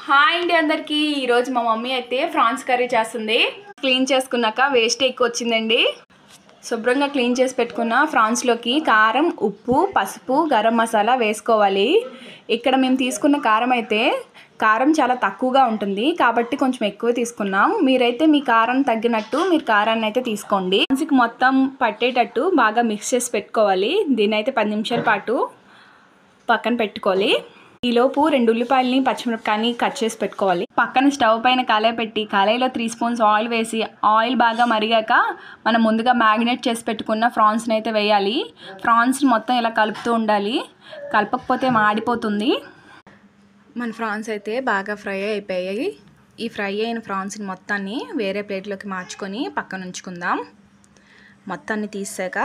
Hi అండి అందరికీ. ఈరోజు మా మమ్మీ అయితే ఫ్రాన్స్ కర్రీ చేస్తుంది. క్లీన్ చేసుకున్నాక వేస్ట్ ఎక్కువ వచ్చిందండి. శుభ్రంగా క్లీన్ చేసి పెట్టుకున్న ఫ్రాన్స్లోకి కారం, ఉప్పు, పసుపు, గరం మసాలా వేసుకోవాలి. ఇక్కడ మేము తీసుకున్న కారం అయితే కారం చాలా తక్కువగా ఉంటుంది కాబట్టి కొంచెం ఎక్కువ తీసుకున్నాం. మీరైతే మీ కారం తగ్గినట్టు మీరు కారాన్ని అయితే తీసుకోండి. ఫ్రాన్స్కి మొత్తం పట్టేటట్టు బాగా మిక్స్ చేసి పెట్టుకోవాలి. దీన్ని అయితే 10 నిమిషాల పాటు పక్కన పెట్టుకోవాలి. ఈలోపు 2 ఉల్లిపాయలని పచ్చిమిరపకాయని కట్ చేసి పెట్టుకోవాలి. పక్కన స్టవ్ పైన కళాయి పెట్టి కళాయిలో 3 స్పూన్స్ ఆయిల్ వేసి ఆయిల్ బాగా మరిగాక మనం ముందుగా మ్యాగ్నేట్ చేసి పెట్టుకున్న ఫ్రాన్స్ని అయితే వేయాలి. ఫ్రాన్స్ని మొత్తం ఇలా కలుపుతూ ఉండాలి, కలపకపోతే మాడిపోతుంది. మన ఫ్రాన్స్ అయితే బాగా ఫ్రై అయిపోయాయి. ఈ ఫ్రై అయిన ఫ్రాన్స్ని మొత్తాన్ని వేరే ప్లేట్లోకి మార్చుకొని పక్కన ఉంచుకుందాం. మొత్తాన్ని తీసాక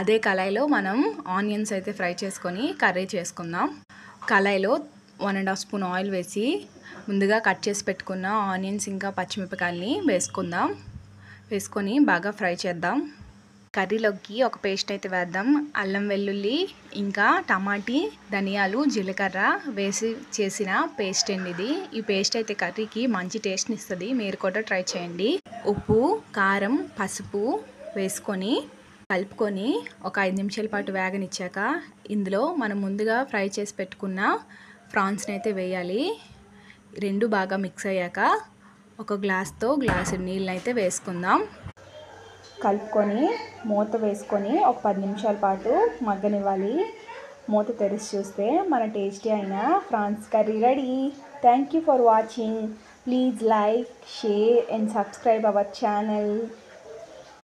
అదే కళాయిలో మనం ఆనియన్స్ అయితే ఫ్రై చేసుకొని కర్రీ చేసుకుందాం. కళాయిలో 1.5 స్పూన్ ఆయిల్ వేసి ముందుగా కట్ చేసి పెట్టుకున్న ఆనియన్స్ ఇంకా పచ్చిమిరపకాయలని వేసుకొని బాగా ఫ్రై చేద్దాం. కర్రీలోకి ఒక పేస్ట్ అయితే వేద్దాం. అల్లం వెల్లుల్లి ఇంకా టమాటీ, ధనియాలు, జీలకర్ర వేసి చేసిన పేస్ట్ అండి ఇది. ఈ పేస్ట్ అయితే కర్రీకి మంచి టేస్ట్ని ఇస్తుంది. మీరు కూడా ట్రై చేయండి. ఉప్పు, కారం, పసుపు వేసుకొని కలుపుకొని ఒక 5 నిమిషాల పాటు వేగనిచ్చాక ఇందులో మనం ముందుగా ఫ్రై చేసి పెట్టుకున్న ఫ్రాన్స్ని అయితే వేయాలి. 2 బాగా మిక్స్ అయ్యాక ఒక గ్లాసు నీళ్ళని అయితే వేసుకుందాం. కలుపుకొని మూత వేసుకొని ఒక 10 నిమిషాల పాటు మగ్గనివ్వాలి. మూత తెరిచి చూస్తే మన టేస్టీ అయిన prawns curry ready. Thank you for watching. Please like, share and subscribe our channel.